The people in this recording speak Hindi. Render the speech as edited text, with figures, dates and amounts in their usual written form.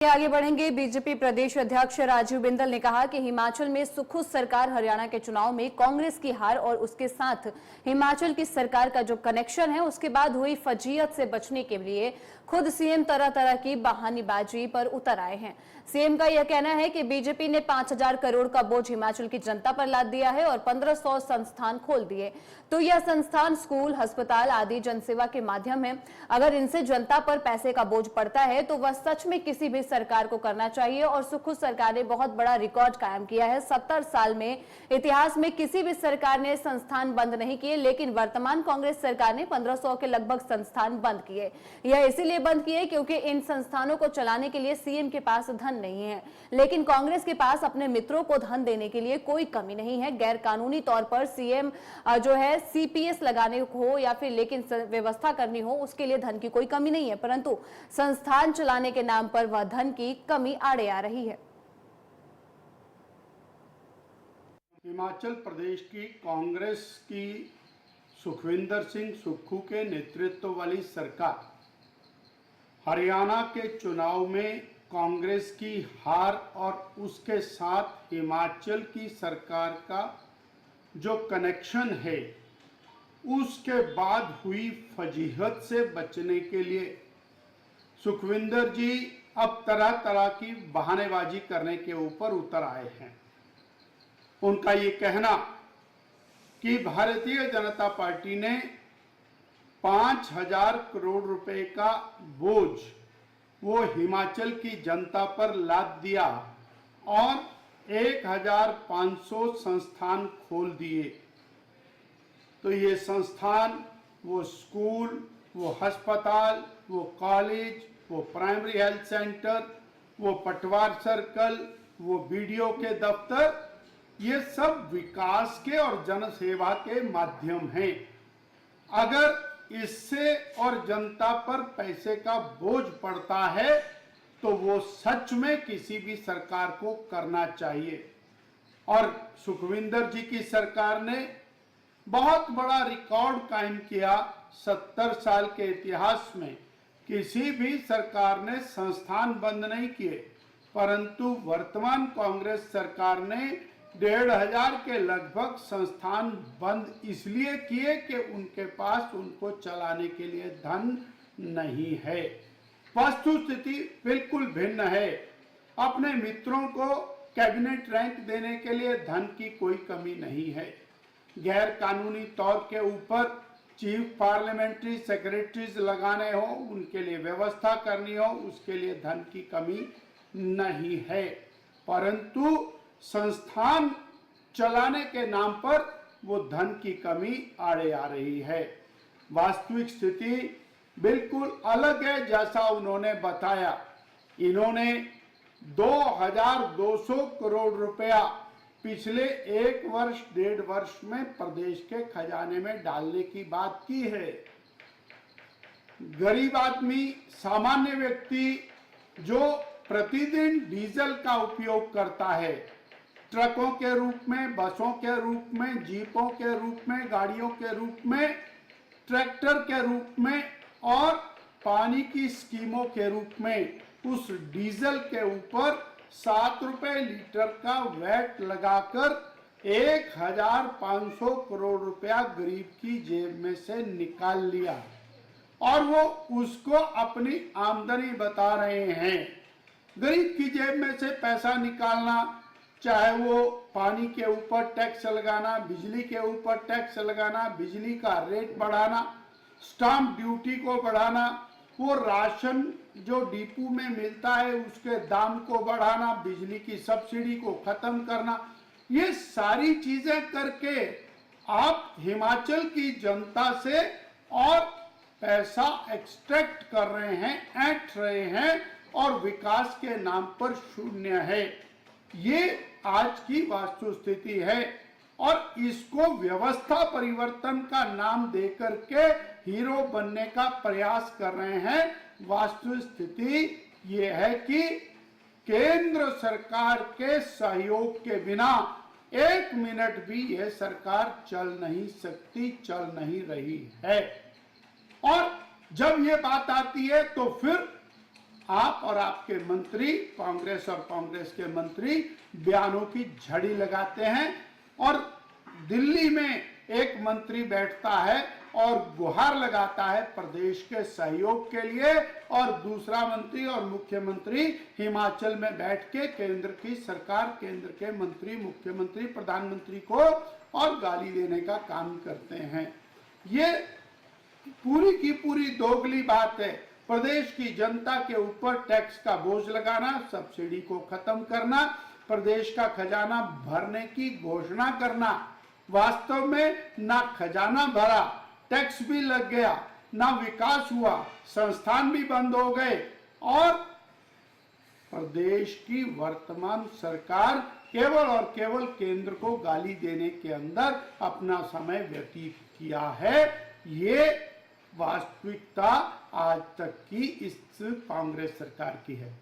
आगे बढ़ेंगे। बीजेपी प्रदेश अध्यक्ष राजीव बिंदल ने कहा कि हिमाचल में सुखू सरकार हरियाणा के चुनाव में कांग्रेस की हार और उसके साथ हिमाचल की सरकार का जो कनेक्शन है उसके बाद हुई फजीयत से बचने के लिए खुद सीएम तरह तरह की बहानेबाजी पर उतर आए हैं। सीएम का यह कहना है कि बीजेपी ने 5,000 करोड़ का बोझ हिमाचल की जनता पर लाद दिया है और 1,500 संस्थान खोल दिए। तो यह संस्थान, स्कूल, अस्पताल आदि जनसेवा के माध्यम है। अगर इनसे जनता पर पैसे का बोझ पड़ता है तो वह सच में किसी भी सरकार को करना चाहिए। और सुखू सरकार ने बहुत बड़ा रिकॉर्ड कायम किया है। 70 साल में इतिहास में किसी भी सरकार ने संस्थान बंद नहीं किए, लेकिन वर्तमान कांग्रेस सरकार ने 1,500 के लगभग संस्थान बंद किए। यह इसीलिए बंद किए क्योंकि इन संस्थानों को चलाने के लिए सीएम के पास धन नहीं है, लेकिन कांग्रेस के पास अपने मित्रों को धन देने के लिए कोई कमी नहीं है। गैर कानूनी तौर पर सीएम जो है सीपीएस लगाने हो या फिर लेकिन व्यवस्था करनी हो, उसके लिए धन की कोई कमी नहीं है, परंतु संस्थान चलाने के नाम पर वह धन की कमी आड़े आ रही है। हिमाचल प्रदेश की कांग्रेस की सुखविंदर सिंह सुक्खू के नेतृत्व वाली सरकार हरियाणा के चुनाव में कांग्रेस की हार और उसके साथ हिमाचल की सरकार का जो कनेक्शन है उसके बाद हुई फजीहत से बचने के लिए सुखविंदर जी अब तरह तरह की बहानेबाजी करने के ऊपर उतर आए हैं। उनका ये कहना कि भारतीय जनता पार्टी ने 5,000 करोड़ रुपए का बोझ वो हिमाचल की जनता पर लाद दिया और 1,500 संस्थान खोल दिए। तो ये संस्थान, वो स्कूल, वो अस्पताल, वो कॉलेज, वो प्राइमरी हेल्थ सेंटर, वो पटवार सर्कल, वो बीडीओ के दफ्तर, ये सब विकास के और जनसेवा के माध्यम हैं। अगर इससे और जनता पर पैसे का बोझ पड़ता है तो वो सच में किसी भी सरकार को करना चाहिए। और सुखविंदर जी की सरकार ने बहुत बड़ा रिकॉर्ड कायम किया। 70 साल के इतिहास में किसी भी सरकार ने संस्थान बंद नहीं किए, परंतु वर्तमान कांग्रेस सरकार ने 1,500 के लगभग संस्थान बंद इसलिए किए कि उनके पास उनको चलाने के लिए धन नहीं है। वस्तुस्थिति बिल्कुल भिन्न है। अपने मित्रों को कैबिनेट रैंक देने के लिए धन की कोई कमी नहीं है। गैर कानूनी तौर के ऊपर चीफ पार्लियामेंट्री सेक्रेटरीज लगाने हो, उनके लिए व्यवस्था करनी हो, उसके लिए धन की कमी नहीं है, परंतु संस्थान चलाने के नाम पर वो धन की कमी आड़े आ रही है। वास्तविक स्थिति बिल्कुल अलग है जैसा उन्होंने बताया। इन्होंने 2,200 करोड़ रुपया पिछले 1 वर्ष 1.5 वर्ष में प्रदेश के खजाने में डालने की बात की है। गरीब आदमी, सामान्य व्यक्ति जो प्रतिदिन डीजल का उपयोग करता है, ट्रकों के रूप में, बसों के रूप में, जीपों के रूप में, गाड़ियों के रूप में, ट्रैक्टर के रूप में और पानी की स्कीमों के रूप में उस डीजल के ऊपर 7 रुपए लीटर का वैट लगाकर 1,500 करोड़ रुपया गरीब की जेब में से निकाल लिया और वो उसको अपनी आमदनी बता रहे हैं। गरीब की जेब में से पैसा निकालना, चाहे वो पानी के ऊपर टैक्स लगाना, बिजली के ऊपर टैक्स लगाना, बिजली का रेट बढ़ाना, स्टाम्प ड्यूटी को बढ़ाना, वो राशन जो डिपो में मिलता है उसके दाम को बढ़ाना, बिजली की सब्सिडी को खत्म करना, ये सारी चीजें करके आप हिमाचल की जनता से और पैसा एक्सट्रैक्ट कर रहे हैं, ऐंठ रहे हैं और विकास के नाम पर शून्य है। ये आज की वास्तुस्थिति है और इसको व्यवस्था परिवर्तन का नाम देकर के हीरो बनने का प्रयास कर रहे हैं। वास्तुस्थिति ये है कि केंद्र सरकार के सहयोग के बिना 1 मिनट भी यह सरकार चल नहीं सकती, चल नहीं रही है। और जब ये बात आती है तो फिर आप और आपके मंत्री, कांग्रेस और कांग्रेस के मंत्री बयानों की झड़ी लगाते हैं और दिल्ली में एक मंत्री बैठता है और गुहार लगाता है प्रदेश के सहयोग के लिए और दूसरा मंत्री और मुख्यमंत्री हिमाचल में बैठ के केंद्र की सरकार, केंद्र के मंत्री, मुख्यमंत्री, प्रधानमंत्री को और गाली देने का काम करते हैं। ये पूरी की पूरी दोगली बात है। प्रदेश की जनता के ऊपर टैक्स का बोझ लगाना, सब्सिडी को खत्म करना, प्रदेश का खजाना भरने की घोषणा करना, वास्तव में ना खजाना भरा, टैक्स भी लग गया, ना विकास हुआ, संस्थान भी बंद हो गए और प्रदेश की वर्तमान सरकार केवल और केवल केंद्र को गाली देने के अंदर अपना समय व्यतीत किया है। ये वास्तविकता आज तक की इस कांग्रेस सरकार की है।